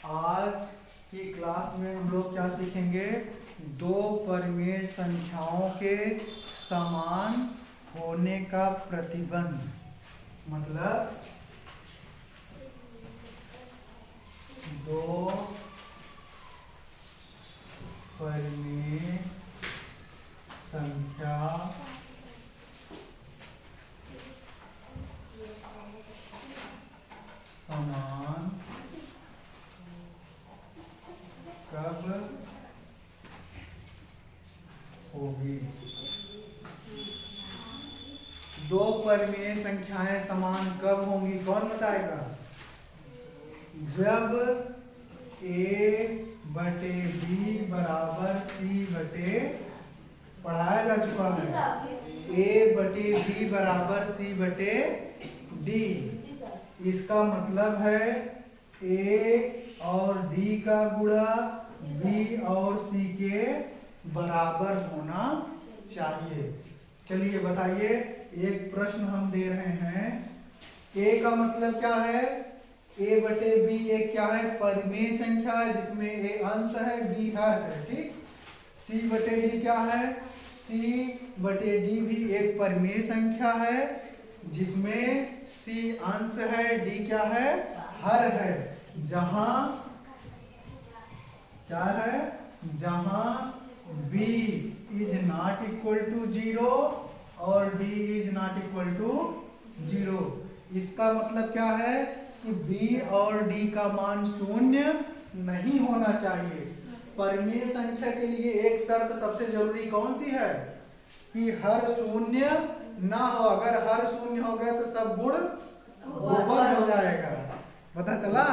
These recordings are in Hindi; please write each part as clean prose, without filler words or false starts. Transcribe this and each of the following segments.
आज की क्लास में हम लोग क्या सीखेंगे? दो परिमेय संख्याओं के समान होने का प्रतिबंध। मतलब दो परिमेय संख्या समान कब होगी? दो परिमेय संख्याएं समान कब होंगी? कौन बताएगा? जब a/b बराबर c/, पढ़ाया जा चुका है, a/b बराबर c/d। इसका मतलब है a और d का गुणा b और c के बराबर होना चाहिए। चलिए बताइए, एक प्रश्न हम दे रहे हैं। a का मतलब क्या है? a/b एक क्या है? परिमेय संख्या है जिसमें a अंश है, b हर है। ठीक। c/d क्या है? c/d भी एक परिमेय संख्या है जिसमें c अंश है, d क्या है? हर है। जहां क्या है? जहां b is not equal to 0 और d is not equal to 0। इसका मतलब क्या है कि b और d का मान शून्य नहीं होना चाहिए। परिमेय संख्या के लिए एक शर्त सबसे जरूरी कौन सी है? कि हर शून्य ना हो। अगर हर शून्य हो गया तो सब गुण ओवर हो जाएगा। पता चला?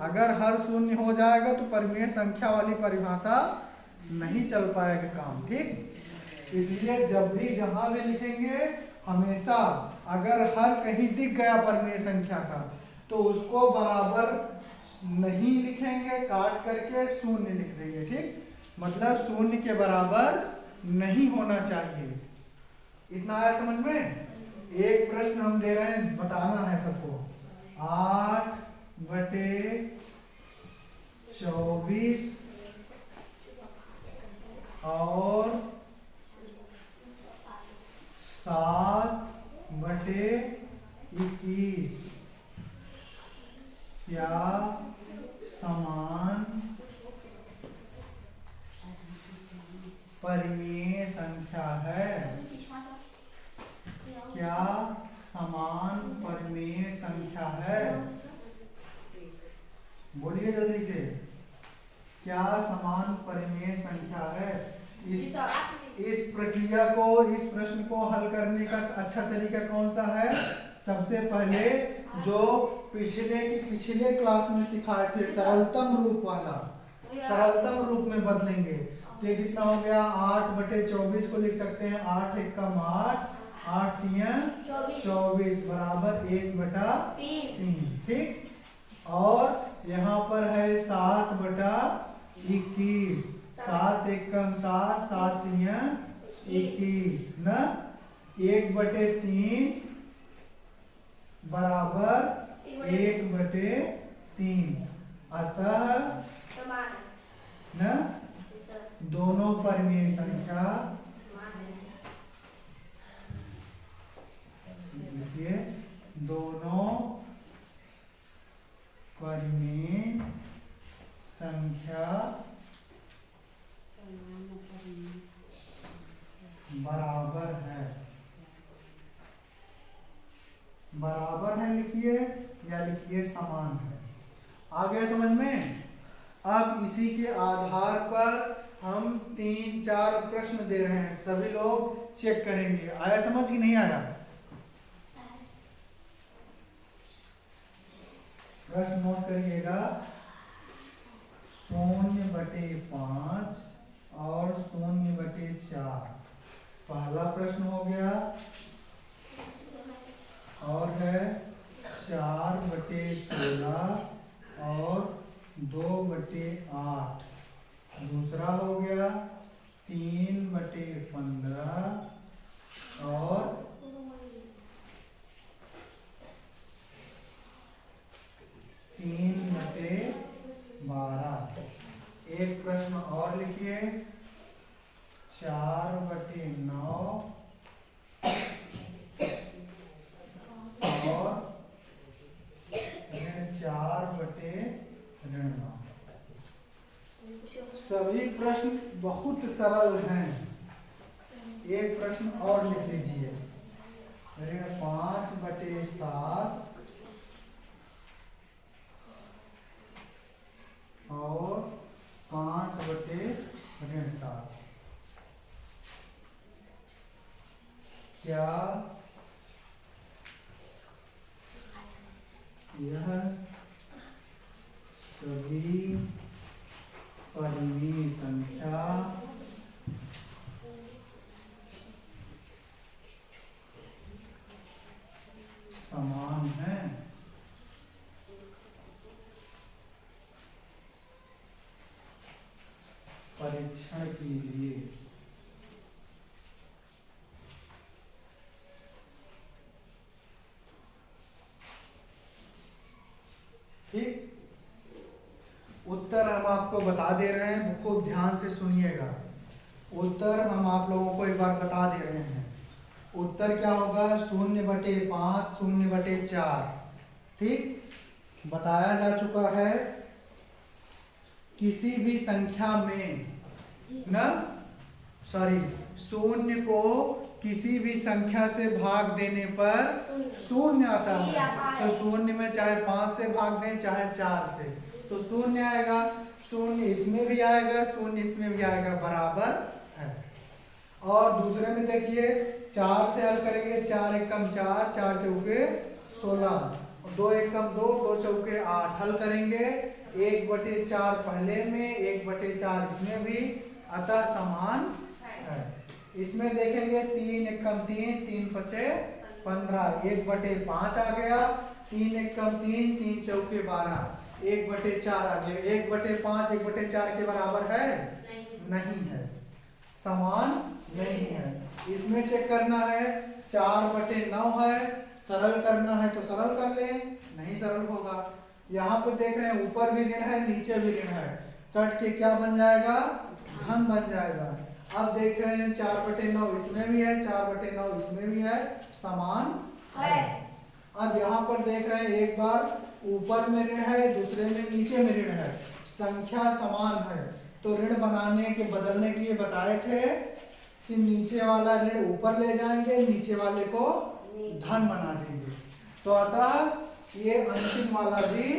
अगर हर शून्य हो जाएगा तो परिमेय संख्या वाली परिभाषा नहीं चल पाएगा काम। ठीक। इसलिए जब भी जहां भी लिखेंगे, हमेशा अगर हर कहीं दिख गया परिमेय संख्या का तो उसको बराबर नहीं लिखेंगे, काट करके शून्य लिख देंगे। ठीक। मतलब शून्य के बराबर नहीं होना चाहिए। इतना आया समझ में? एक प्रश्न हम दे रहे हैं, बताना है सबको। 8/24 और 7/21 क्या समान परिमेय संख्या है? क्या समान परिमेय संख्या है? बोलिए जल्दी से। क्या समान परिमेय संख्या है? इस प्रक्रिया को, इस प्रश्न को हल करने का अच्छा तरीका कौन सा है? सबसे पहले जो पिछले क्लास में सिखाए थे, सरलतम रूप वाला, सरलतम रूप में बदलेंगे। तो ये कितना हो गया? 8/24 को लिख सकते हैं 8 एकम 8, 8 तियां 24 बराबर 1/3। ठीक। और यहाँ पर है 7/21, 7 एकम 7, 7 तियां 21 न 1/3 बराबर 1/3। अतः न दोनों परिमेय संख्या, देखिए, दोनों परिमेय संख्या बराबर है। बराबर है लिखिए या लिखिए समान है। आ गया समझ में? अब इसी के आधार पर हम 3-4 प्रश्न दे रहे हैं, सभी लोग चेक करेंगे। आया समझ कि नहीं आया? प्रश्न नोट करिएगा। 0/5 और 0/4 पहला प्रश्न हो गया। और है 4/16 और 2/8। दूसरा हो गया 3/15 और 3/12। ऋण 9। सभी प्रश्न बहुत सरल हैं। एक प्रश्न और लिख लीजिए, ऋण 5/7 और 5/7। क्या यह सभी परिमेय संख्या समान है? परीक्षण कीजिए। ठीक, उत्तर हम आपको बता दे रहे हैं, खूब ध्यान से सुनिएगा। उत्तर हम आप लोगों को एक बार बता दे रहे हैं। उत्तर क्या होगा? 0/5, 0/4। ठीक, बताया जा चुका है। किसी भी संख्या में ना, सॉरी, शून्य को किसी भी संख्या से भाग देने पर शून्य आता है। तो शून्य में चाहे 5 से भाग दें चाहे 4 से, तो शून्य आएगा। शून्य इसमें भी आएगा, शून्य इसमें भी आएगा, बराबर है। और दूसरे में देखिए, 4 से हल करेंगे, 4 एकम 4, 4 चौके 16, 2 एकम 2, 2 चौके 8। हल करेंगे 1/4 पहले में, 1/4 इसमें भी, अतः समान है। इसमें देखेंगे 3 एकम 3, 3 पचे 15, 1/5 आ गया। 3 एकम 3, 3 चौके 12, 1/4 आ गया। 1/5 1/4 के बराबर है? नहीं है, समान नहीं है। इसमें चेक करना है, 4/9 है, सरल करना है तो सरल कर ले, नहीं सरल होगा। यहाँ पर देख रहे हैं ऊपर भी ऋण है नीचे भी ऋण है, कट के क्या बन जाएगा? धन बन जाएगा। अब देख रहे हैं 4/9 इसमें भी है, 4/9 इसमें भी है, समान है। अब यहाँ पर देख रहे हैं, एक बार ऊपर में ऋण है, दूसरे में नीचे में ऋण है, संख्या समान है, तो ऋण बनाने के बदलने के लिए बताए थे कि नीचे वाला ऋण ऊपर ले जाएंगे, नीचे वाले को धन बना देंगे। तो अतः ये अंतिम वाला भी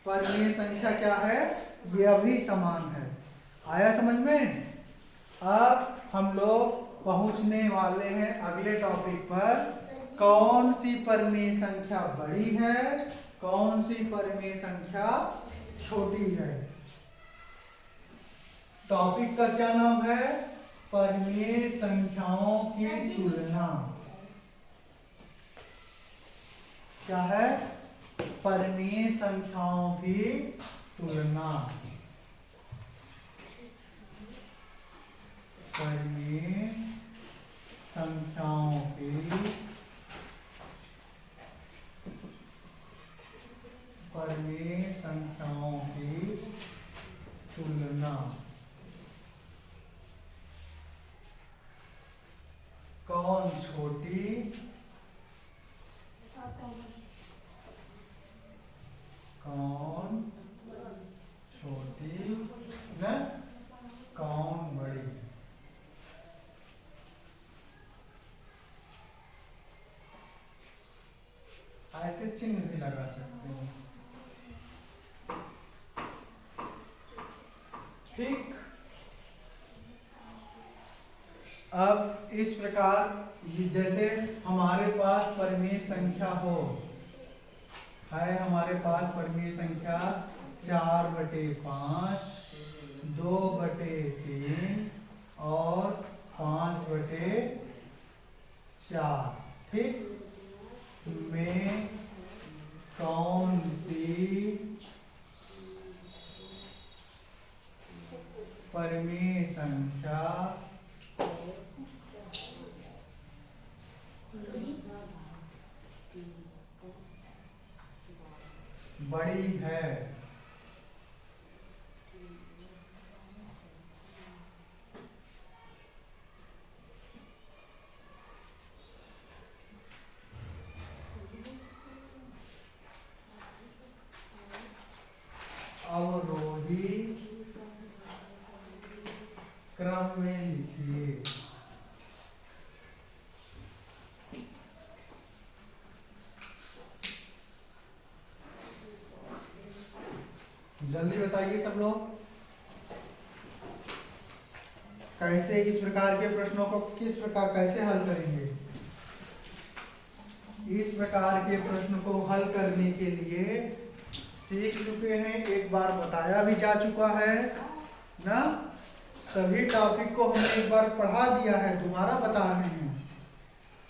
परिमेय संख्या क्या है? यह भी समान है। आया समझ में? अब हम लोग पहुंचने वाले हैं अगले टॉपिक पर, कौन सी परिमेय संख्या बड़ी है, कौन सी परिमेय संख्या छोटी है। टॉपिक का क्या नाम है? परिमेय संख्याओं की तुलना। क्या है? परिमेय संख्याओं की तुलना। परिमेय संख्याओं की तुलना। कौन छोटी, कौन छोटी न कौन बड़ी। ऐसे चिन्ह भी लगा सकते हैं। ठीक, अब इस प्रकार जैसे हमारे पास परिमेय संख्या हो, है हमारे पास परिमेय संख्या 4/5, 2/3 और 5/4। ठीक, में कौन सी परिमेय संख्या बड़ी है। जल्दी बताइए सब लोग, कैसे इस प्रकार के प्रश्नों को किस प्रकार कैसे हल करेंगे। इस प्रकार के प्रश्न को हल करने के लिए सीख चुके हैं, एक बार बताया भी जा चुका है ना, सभी टॉपिक को हमने एक बार पढ़ा दिया है, दोबारा बता रहे हैं।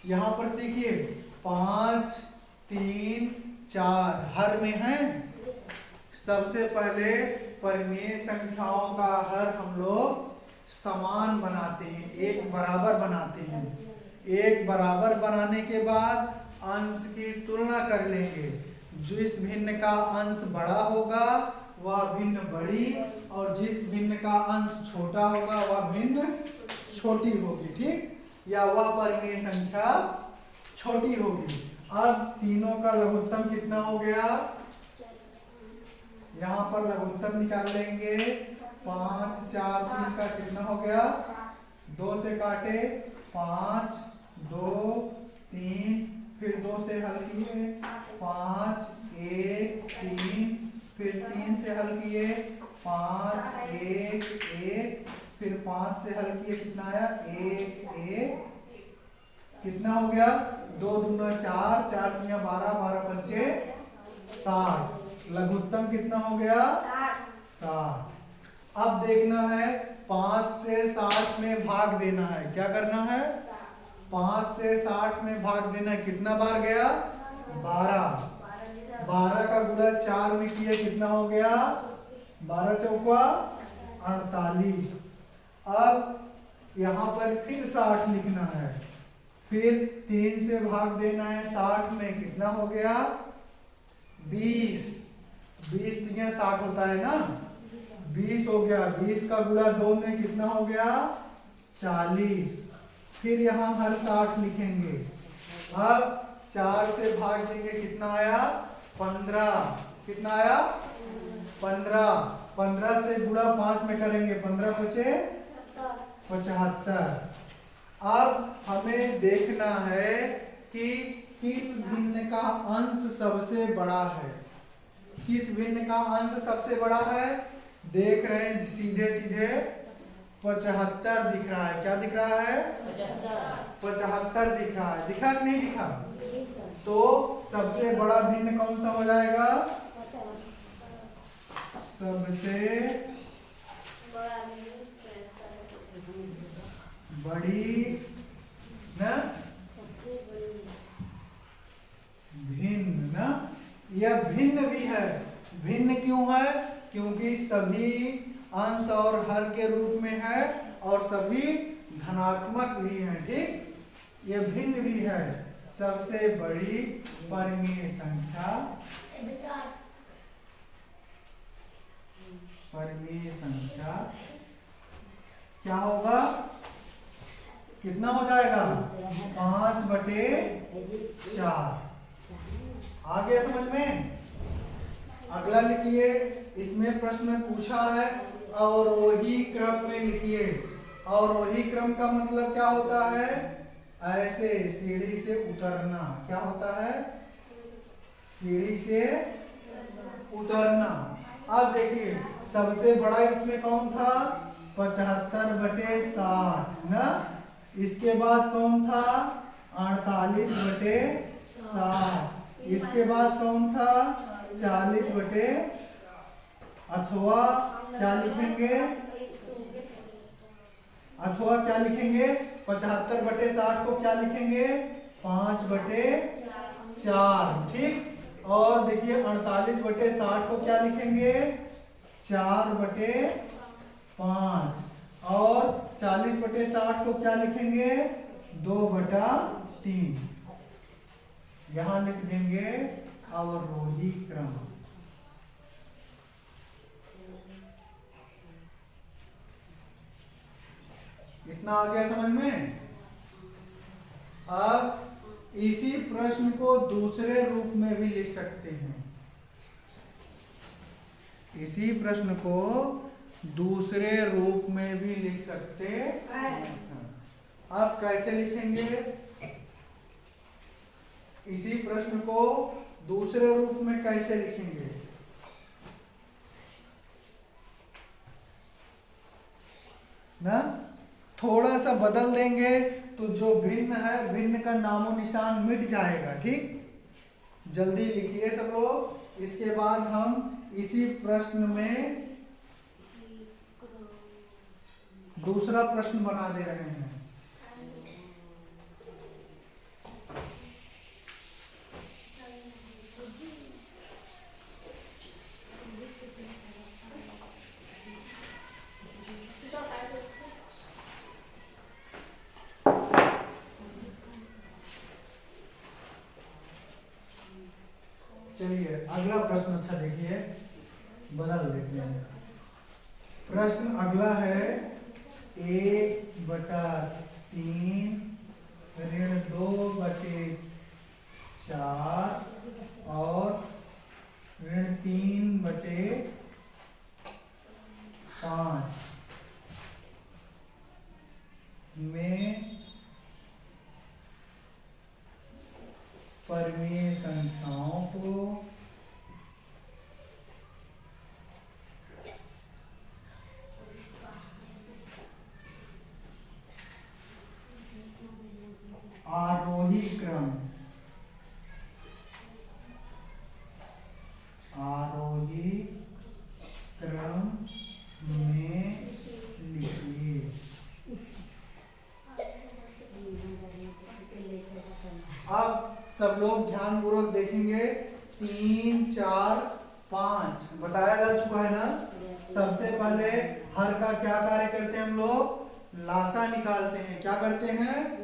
यहाँ पर सीखिए 5 3 4 हर में है। सबसे पहले परिमेय संख्याओं का हर हम लोग समान बनाते हैं, एक बराबर बनाते हैं। एक बराबर बनाने के बाद अंश की तुलना कर लेंगे, जिस भिन्न का अंश बड़ा होगा वह भिन्न बड़ी, और जिस भिन्न का अंश छोटा होगा वह भिन्न छोटी होगी, ठीक, या वह परिमेय संख्या छोटी होगी। अब तीनों का लघुत्तम कितना हो गया, यहाँ पर लघुत्तम निकाल लेंगे। 5 4 3 का कितना हो गया, 2 से काटे 5 2 3, फिर 2 से हल किए 5 1 3, फिर 3 से हल किए 5 1 1, फिर 5 से हल किए कितना आया 1 1, कितना हो गया 2 दूना 4 4 तिया 12 12 पंचे 60, लघुत्तम कितना हो गया 60। अब देखना है 5 से 60 में भाग देना है, क्या करना है 5 से 60 में भाग देना है, कितना बार गया 12, 12 का गुणा 4 में किया कितना हो गया 12 चौका 48। अब यहाँ पर फिर 60 लिखना है, फिर 3 से भाग देना है 60 में, कितना हो गया 20, 20 तिया 60 होता है ना, 20 हो गया। 20 का गुणा 2 में कितना हो गया 40, फिर यहाँ हर 60 लिखेंगे। अब 4 से भाग देंगे कितना आया 15, कितना आया 15, 15 से गुणा 5 में करेंगे 15 पचे 75। अब हमें देखना है कि किस भिन्न का अंश सबसे बड़ा है, किस भिन्न का अंश सबसे बड़ा है, देख रहे हैं सीधे सीधे 75 दिख रहा है, क्या दिख रहा है 75 दिख रहा है, दिखा कि नहीं दिखा, तो सबसे बड़ा भिन्न कौन सा हो जाएगा, सबसे बड़ी ना भिन्न ना, यह भिन्न भी है, भिन्न क्यों है, क्योंकि सभी अंश और हर के रूप में है और सभी धनात्मक भी हैं, ठीक, यह भिन्न भी है। सबसे बड़ी परिमेय संख्या, परिमेय संख्या क्या होगा, कितना हो जाएगा 5/4। आ गया समझ में। अगला लिखिए, इसमें प्रश्न में पूछा है अवरोही क्रम में लिखिए। अवरोही क्रम का मतलब क्या होता है, ऐसे सीढ़ी से उतरना, क्या होता है सीढ़ी से उतरना। अब देखिए सबसे बड़ा इसमें कौन था 75/60 ना, इसके बाद कौन था 48/60, इसके बाद कौन था 40/, अथवा क्या लिखेंगे, अथवा क्या लिखेंगे 75/60 को क्या लिखेंगे 5/4, ठीक। और देखिए 48/60 को क्या लिखेंगे 4/5, और 40/60 को क्या लिखेंगे 2/3। यहां लिख देंगे अवरोही क्रम। इतना आ गया समझ में। अब इसी प्रश्न को दूसरे रूप में भी लिख सकते हैं, इसी प्रश्न को दूसरे रूप में भी लिख सकते हैं। अब कैसे लिखेंगे, इसी प्रश्न को दूसरे रूप में कैसे लिखेंगे, थोड़ा सा बदल देंगे तो जो भिन्न है भिन्न का नामो निशान मिट जाएगा। ठीक, जल्दी लिखिए सब लोग। इसके बाद हम इसी प्रश्न में दूसरा प्रश्न बना दे रहे हैं। चलिए अगला प्रश्न अच्छा देखिए, बदल देते हैं। प्रश्न अगला है 1/3 ऋण 2/4 और ऋण 3/5 में परिमेय संख्याओं को आरोही क्रम में लिखिए। अब सब लोग ध्यानपूर्वक देखेंगे। 3, 4, 5 बताया जा चुका है ना। सबसे पहले हर का क्या कार्य करते हैं हम लोग, लासा निकालते हैं। क्या करते हैं,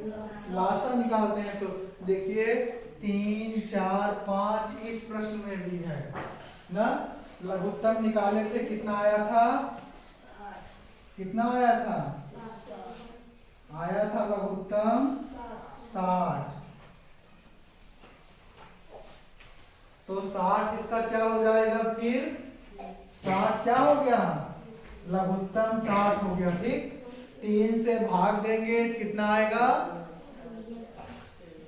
लासा निकालते हैं। तो देखिए 3, 4, 5 इस प्रश्न में भी है ना। लघुत्तम निकाले थे, कितना आया था, कितना आया था, आया था लघुत्तम 60। तो 60 इसका क्या हो जाएगा, फिर 60 क्या हो गया, लघुत्तम 60 हो गया। ठीक, 3 से भाग देंगे कितना आएगा,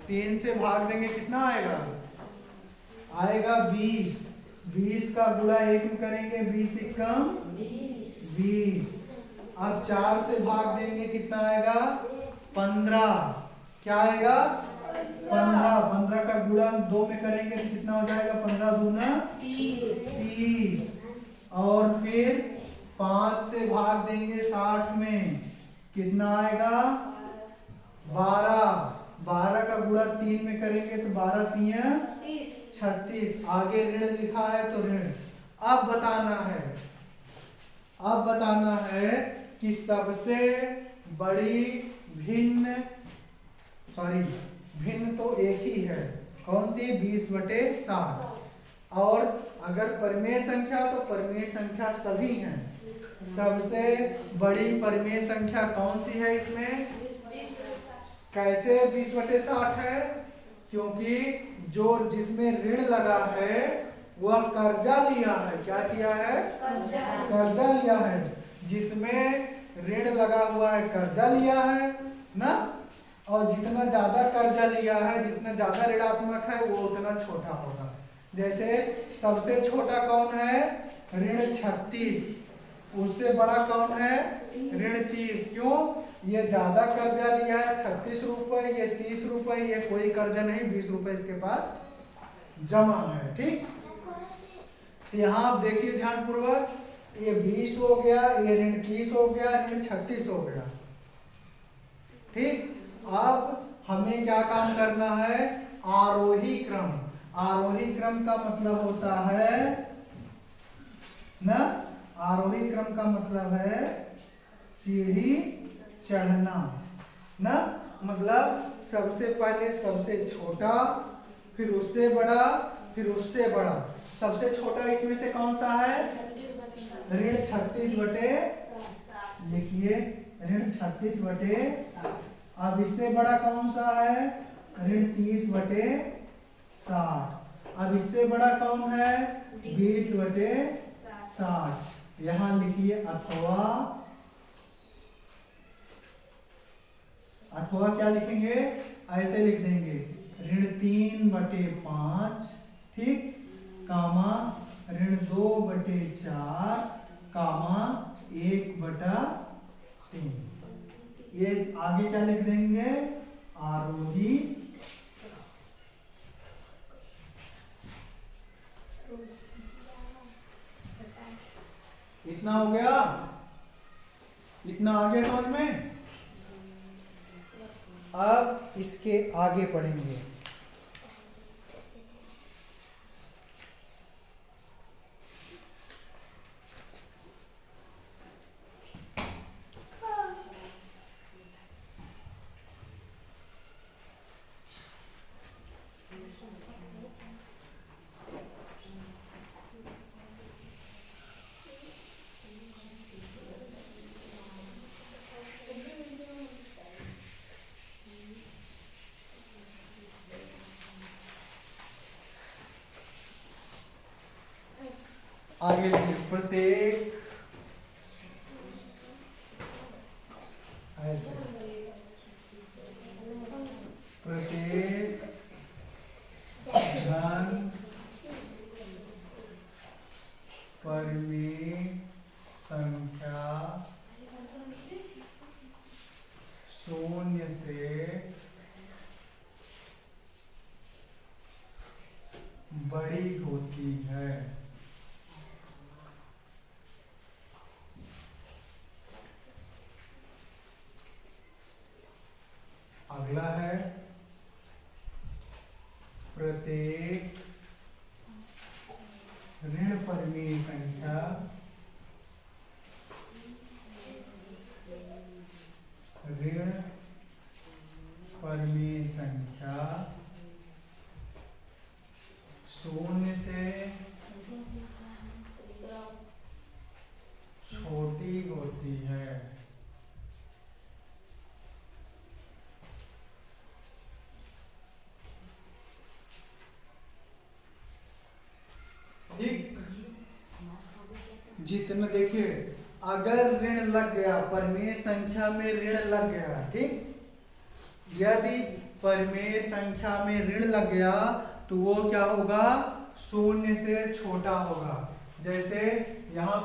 3 से भाग देंगे कितना आएगा, आएगा 20। 20 का गुणा 1 में करेंगे, 20 एकम 20। अब 4 से भाग देंगे कितना आएगा, 15। क्या आएगा, 15। 15 का गुणा 2 में करेंगे तो कितना हो जाएगा, 15 दूना 30। और फिर 5 से भाग देंगे 60 में कितना आएगा, 12। 12 का गुणा 3 में करेंगे तो 12 3 36। आगे ऋण लिखा है तो ऋण। अब बताना है कि सबसे बड़ी भिन्न तो एक ही है, कौन सी, 20/60। और अगर परिमेय संख्या तो परिमेय संख्या सभी हैं। सबसे बड़ी परिमेय संख्या कौन सी है इसमें, कैसे 20/60 है, क्योंकि जो जिसमें ऋण लगा है वह कर्जा लिया है। क्या किया है, कर्जा लिया है। जिसमें ऋण लगा हुआ है कर्जा लिया है ना। और जितना ज्यादा कर्जा लिया है, जितना ज्यादा ऋणात्मक है वो उतना छोटा होगा। जैसे सबसे छोटा कौन है, ऋण 36। उससे बड़ा कौन है, ऋण 30। क्यों, ये ज्यादा कर्जा लिया है, 36 रुपए, ये 30 रुपए, ये कोई कर्जा नहीं, 20 रुपए इसके पास जमा है। ठीक, तो यहाँ आप देखिए ध्यानपूर्वक, ये 20 हो गया, ये ऋण 30 हो गया, ऋण 36 हो गया। ठीक, अब हमें क्या काम करना है, आरोही क्रम। आरोही क्रम का मतलब होता है ना, आरोही क्रम का मतलब है सीढ़ी चढ़ना ना। मतलब सबसे पहले सबसे छोटा, फिर उससे बड़ा, फिर उससे बड़ा। सबसे छोटा इसमें से कौन सा है, ऋण 36/, लिखिए ऋण 36/। अब इससे बड़ा कौन सा है, ऋण 30/60। अब इससे बड़ा कौन है, 20/60। यहां लिखिए अथवा क्या लिखेंगे, ऐसे लिख देंगे, ऋण 3/5, ठीक, कामा ऋण 2/4, कामा 1/3। ये आगे क्या लिख देंगे, आरोही इतना हो गया, इतना आ गया समझ में। अब इसके आगे पढ़ेंगे। आगे लिखिए, प्रत्येक प्रत्येक धन परिमेय संख्या शून्य से बड़ी होती है। अगला है प्रत्येक ऋण परिमेय संख्या ऋण परिमेय संख्या शून्य से छोटी होती है। ठीक, जितना देखिए, अगर ऋण लग गया, परिमेय संख्या में ऋण लग गया, ठीक, यदि परिमेय संख्या में ऋण लग गया तो वो क्या होगा, शून्य से छोटा होगा। जैसे यहाँ